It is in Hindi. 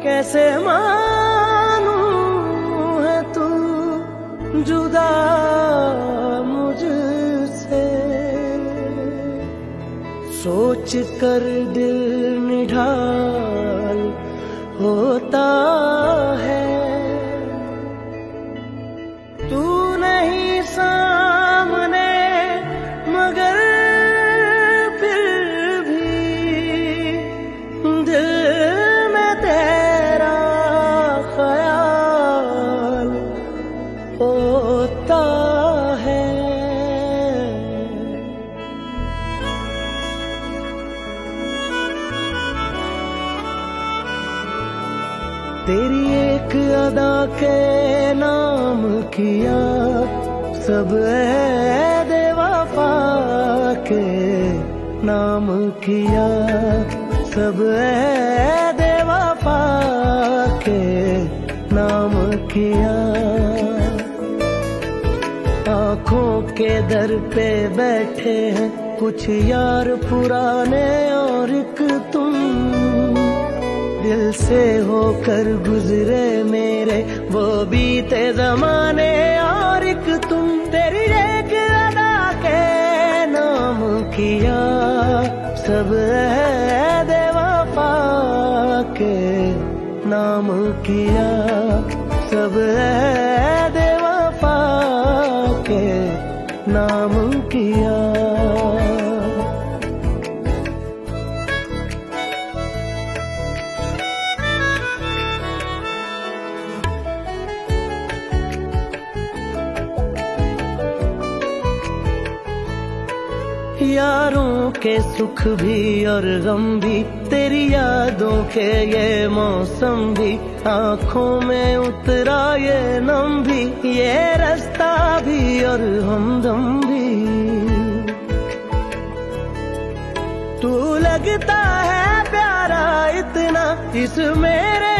कैसे मानूं है तू जुदा मुझसे। सोच कर दिल निढाल होता है, तू नहीं सामने मगर फिर भी दिल में तेरा ख्याल होता है। तेरी एक अदा के नाम किया सब ऐ वफा के नाम किया, सब ऐ वफा के नाम किया। आँखों के दर पे बैठे हैं कुछ यार पुराने और एक तुम, दिल से होकर गुजरे मेरे वो बीते जमाने और एक तुम। तेरी एक अदा के नाम किया सब ऐ वफा के नाम किया, सब ऐ वफा के नाम किया। यारों के सुख भी और गम भी, तेरी यादों के ये मौसम भी, आँखों में उतरा ये नम भी, ये रास्ता भी और हमदम भी। तू लगता है प्यारा इतना इस मेरे